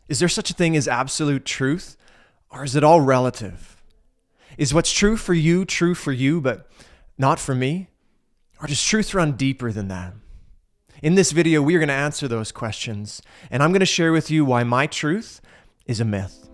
Is there such a thing as absolute truth, or is it all relative? Is what's true for you, but not for me? Or does truth run deeper than that? In this video, we are going to answer those questions, and I'm going to share with you why my truth is a myth.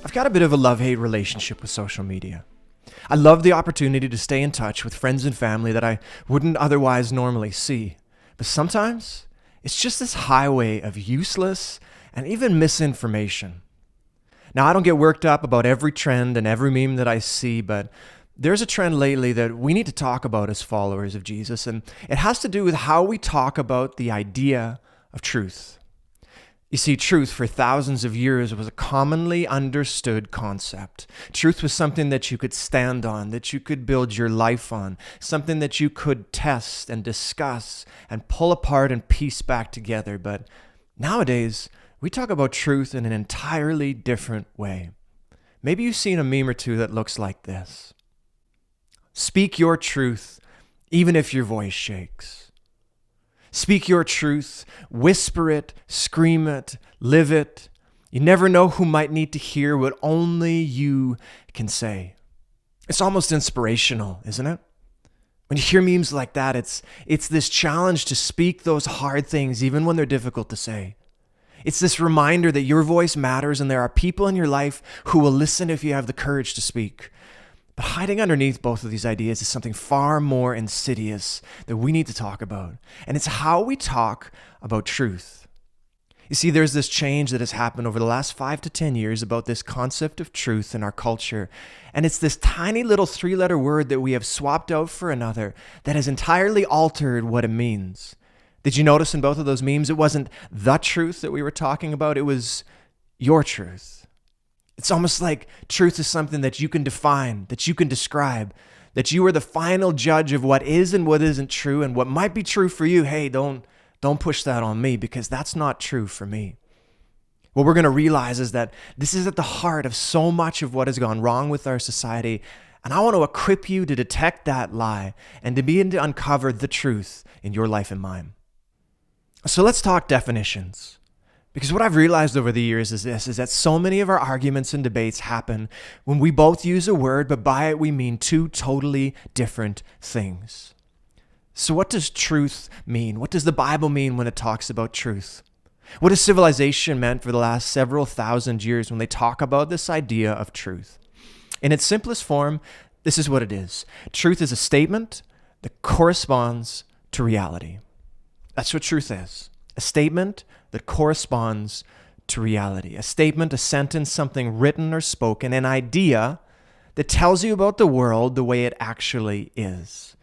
I've got a bit of a love-hate relationship with social media. I love the opportunity to stay in touch with friends and family that I wouldn't otherwise normally see. But sometimes, it's just this highway of useless and even misinformation. Now, I don't get worked up about every trend and every meme that I see, but there's a trend lately that we need to talk about as followers of Jesus, and it has to do with how we talk about the idea of truth. You see, truth for thousands of years was a commonly understood concept. Truth was something that you could stand on, that you could build your life on, something that you could test and discuss and pull apart and piece back together. But nowadays, we talk about truth in an entirely different way. Maybe you've seen a meme or two that looks like this. Speak your truth, even if your voice shakes. Speak your truth, whisper it, scream it, live it. You never know who might need to hear what only you can say. It's almost inspirational, isn't it? When you hear memes like that, it's this challenge to speak those hard things even when they're difficult to say. It's this reminder that your voice matters and there are people in your life who will listen if you have the courage to speak. But hiding underneath both of these ideas is something far more insidious that we need to talk about. And it's how we talk about truth. You see, there's this change that has happened over the last 5 to 10 years about this concept of truth in our culture. And it's this tiny little 3-letter word that we have swapped out for another that has entirely altered what it means. Did you notice in both of those memes, it wasn't the truth that we were talking about, it was your truth. It's almost like truth is something that you can define, that you can describe, that you are the final judge of what is and what isn't true, and what might be true for you. Hey, don't push that on me because that's not true for me. What we're going to realize is that this is at the heart of so much of what has gone wrong with our society, and I want to equip you to detect that lie and to begin to uncover the truth in your life and mine. So let's talk definitions. Because what I've realized over the years is that so many of our arguments and debates happen when we both use a word, but by it we mean two totally different things. So what does truth mean? What does the Bible mean when it talks about truth? What has civilization meant for the last several thousand years when they talk about this idea of truth? In its simplest form, this is what it is. Truth is a statement that corresponds to reality. That's what truth is. A statement that corresponds to reality. A statement, a sentence, something written or spoken, an idea that tells you about the world the way it actually is.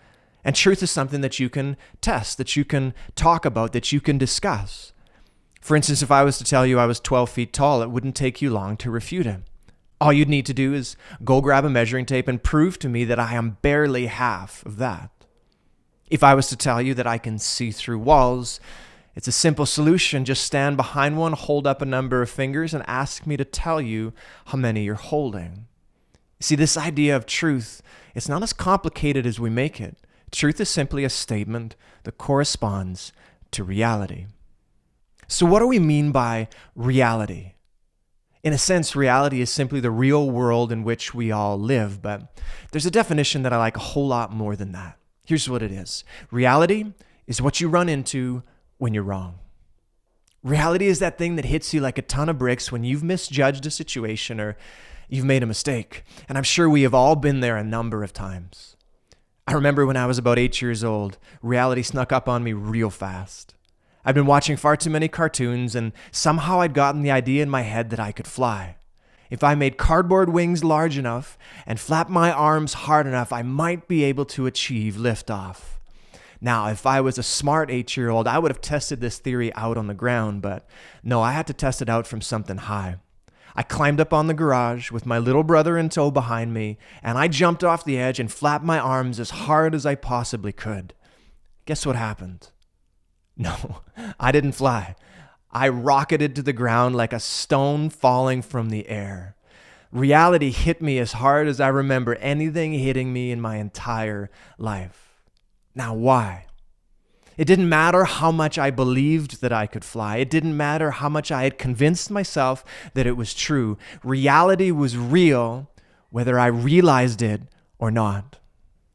And truth is something that you can test, that you can talk about, that you can discuss. For instance, if I was to tell you I was 12 feet tall, it wouldn't take you long to refute it. All you'd need to do is go grab a measuring tape and prove to me that I am barely half of that. If I was to tell you that I can see through walls, it's a simple solution. Just stand behind one, hold up a number of fingers, and ask me to tell you how many you're holding. See, this idea of truth, it's not as complicated as we make it. Truth is simply a statement that corresponds to reality. So what do we mean by reality? In a sense, reality is simply the real world in which we all live, but there's a definition that I like a whole lot more than that. Here's what it is. Reality is what you run into when you're wrong. Reality is that thing that hits you like a ton of bricks when you've misjudged a situation or you've made a mistake. And I'm sure we have all been there a number of times. I remember when I was about 8 years old, reality snuck up on me real fast. I'd been watching far too many cartoons, and somehow I'd gotten the idea in my head that I could fly. If I made cardboard wings large enough and flapped my arms hard enough, I might be able to achieve liftoff. Now, if I was a smart 8-year-old, I would have tested this theory out on the ground, but no, I had to test it out from something high. I climbed up on the garage with my little brother in tow behind me, and I jumped off the edge and flapped my arms as hard as I possibly could. Guess what happened? No, I didn't fly. I rocketed to the ground like a stone falling from the air. Reality hit me as hard as I remember anything hitting me in my entire life. Now, why? It didn't matter how much I believed that I could fly. It didn't matter how much I had convinced myself that it was true. Reality was real, whether I realized it or not.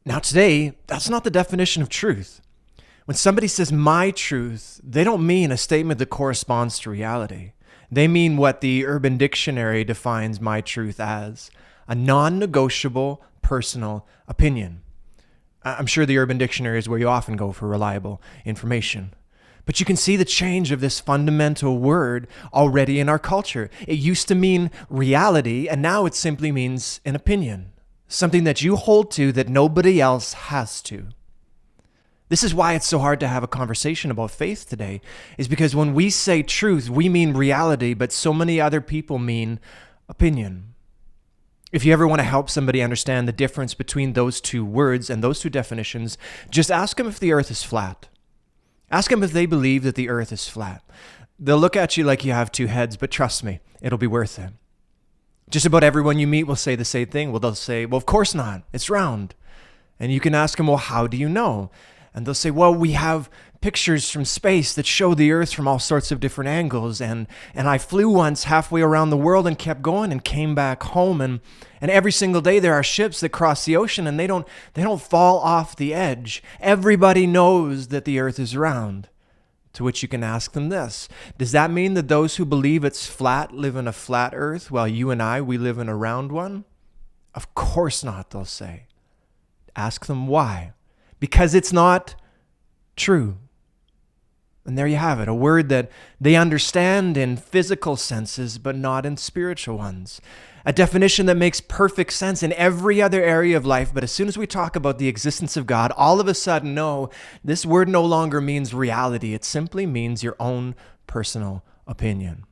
Now, today, that's not the definition of truth. When somebody says my truth, they don't mean a statement that corresponds to reality. They mean what the Urban Dictionary defines my truth as: a non-negotiable personal opinion. I'm sure the Urban Dictionary is where you often go for reliable information. But you can see the change of this fundamental word already in our culture. It used to mean reality, and now it simply means an opinion, something that you hold to that nobody else has to. This is why it's so hard to have a conversation about faith today, is because when we say truth, we mean reality, but so many other people mean opinion. If you ever want to help somebody understand the difference between those two words and those two definitions, just ask them if the earth is flat. Ask them if they believe that the earth is flat. They'll look at you like you have two heads, but trust me, it'll be worth it. Just about everyone you meet will say the same thing. Well, they'll say, well, of course not. It's round. And you can ask them, well, how do you know? And they'll say, well, we have pictures from space that show the earth from all sorts of different angles. And I flew once halfway around the world and kept going and came back home. And every single day there are ships that cross the ocean and they don't fall off the edge. Everybody knows that the earth is round. To which you can ask them this: does that mean that those who believe it's flat live in a flat earth while you and we live in a round one? Of course not, they'll say. Ask them why. Because it's not true. And there you have it, a word that they understand in physical senses, but not in spiritual ones. A definition that makes perfect sense in every other area of life, but as soon as we talk about the existence of God, all of a sudden, no, this word no longer means reality. It simply means your own personal opinion.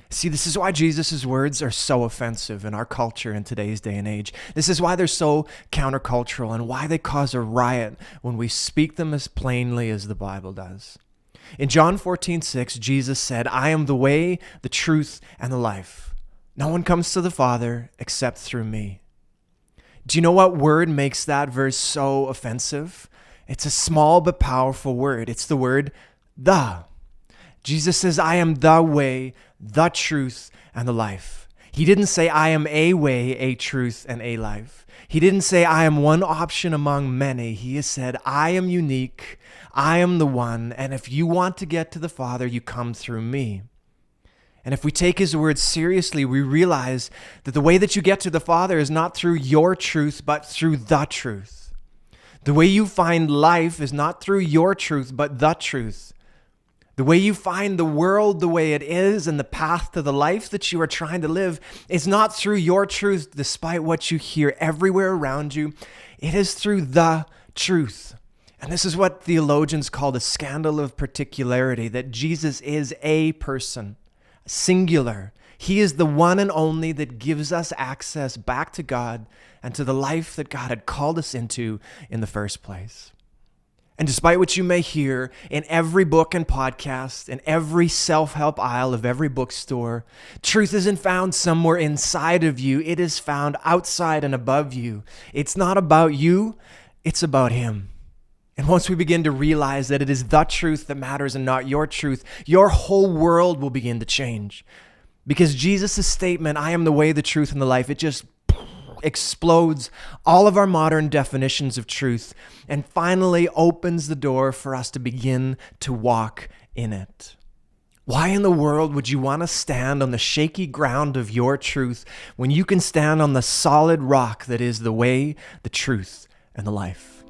See, this is why Jesus' words are so offensive in our culture in today's day and age. This is why they're so countercultural and why they cause a riot when we speak them as plainly as the Bible does. In John 14:6, Jesus said, I am the way, the truth, and the life. No one comes to the Father except through me. Do you know what word makes that verse so offensive? It's a small but powerful word. It's the word the. Jesus says, I am the way, the truth, and the life. He didn't say, I am a way, a truth, and a life. He didn't say, I am one option among many. He has said, I am unique. I am the one. And if you want to get to the Father, you come through me. And if we take his words seriously, we realize that the way that you get to the Father is not through your truth, but through the truth. The way you find life is not through your truth, but the truth. The way you find the world the way it is and the path to the life that you are trying to live is not through your truth, despite what you hear everywhere around you. It is through the truth. And this is what theologians call the scandal of particularity, that Jesus is a person, singular. He is the one and only that gives us access back to God and to the life that God had called us into in the first place. And despite what you may hear in every book and podcast, in every self-help aisle of every bookstore, truth isn't found somewhere inside of you. It is found outside and above you. It's not about you, it's about him. And once we begin to realize that it is the truth that matters and not your truth, your whole world will begin to change. Because Jesus' statement, I am the way, the truth, and the life, it just explodes all of our modern definitions of truth and finally opens the door for us to begin to walk in it. Why in the world would you want to stand on the shaky ground of your truth when you can stand on the solid rock that is the way, the truth, and the life?